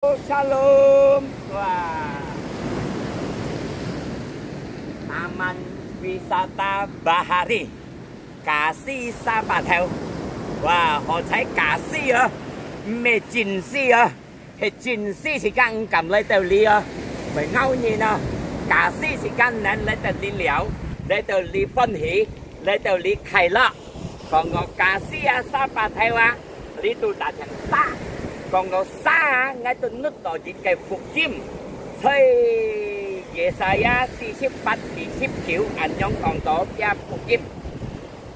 Shalom. Wah. Taman wisata Bahari Kasih Sapat Heo. Wow, họ thấy cà si à, mẹ chín si à, hệ chín si thì càng cầm lấy tàu li à, phải ngâu nhìn à, cà si thì càng nén lấy tàu li liễu, lấy tàu li phân hỷ, lấy tàu li khai lọ, còn ngọ cà si à Sapat Heo à, li tu đã thành xa, còn ngọ xa à, ngay tu nước đỏ chỉ cây phục chim, thôi Yesaya 48 49 anh nhóm còn đó gia phục chim,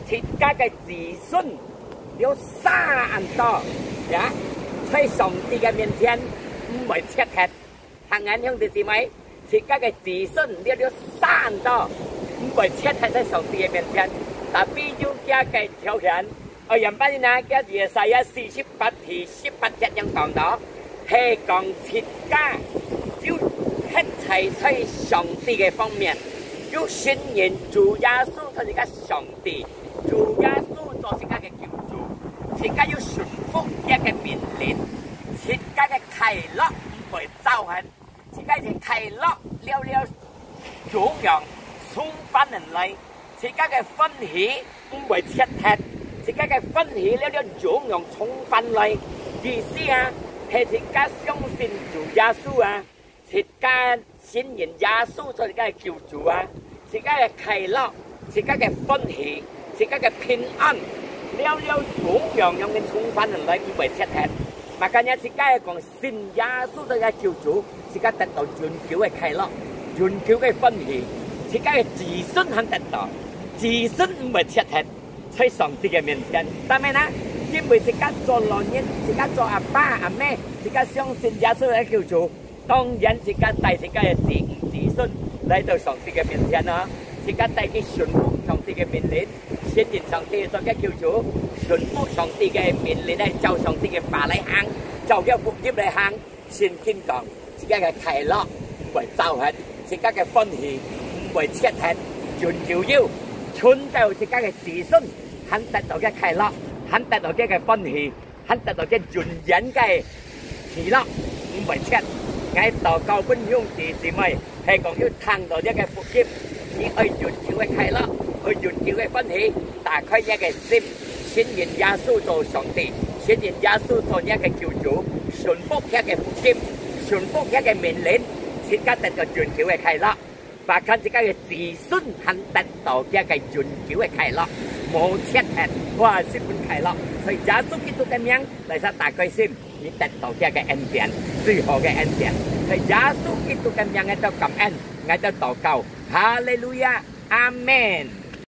thì các cái chỉ xuân有3多呀，在上帝嘅面前唔係切吃，行眼向的是咪？自家嘅自信了3多，唔係切吃在上帝嘅面前。但比如家嘅條件，我原本呢家嘢細一48題18節樣講到，係講切家就一切在上帝嘅方面，要信任主耶穌佢哋嘅上帝，主耶穌做自家嘅救主。自家要順服一個命令，自家嘅快樂唔會造痕，自家嘅快樂了主讓充分人類，自家嘅歡喜唔會切吃，自家嘅歡喜了主讓充分類，意思啊係自家相信主耶穌啊，自家信任耶穌做自家嘅救主啊，自家嘅快樂，自家嘅歡喜，自家嘅平安。了主讓嘅充分人類唔會切吃，mà cả nhà自家講信耶穌嘅救主，自家得到永久嘅快樂，永久嘅歡喜，自家嘅自信肯得到，自信唔會切吃，在上帝嘅面前，但係呢，因為自家做老人，自家做阿爸阿妹，自家相信耶穌嘅救主，當然自家帶自家嘅自信嚟到上帝嘅面前啊，自家帶佢順服上帝嘅命令。信任上帝做嘅救主，順服上帝嘅命令嚟照上帝嘅法嚟行，照嘅福音嚟行，先天講自家嘅快樂唔會造痕，自家嘅歡喜唔會切吃，全照要存到自家嘅自信，肯得到嘅快樂，肯得到嘅歡喜，肯得到嘅純人嘅喜樂，唔會切。ngay禱告本兄弟姊妹係講要聽到一個福音，以愛全照嘅快樂。去完全嘅歡喜，打開一個心，信任耶穌做上帝，信任耶穌做一個救主，順服一個福音，順服一個命令，自家得到完全嘅快樂，把看自家嘅自信肯得到一個完全嘅快樂，冇切吃，哇，是本快樂，所以耶穌基督嘅名嚟晒打開心，你得到一個恩典，最好嘅恩典，所以耶穌基督嘅名喺度感恩，喺度禱告，哈利路亞，阿門。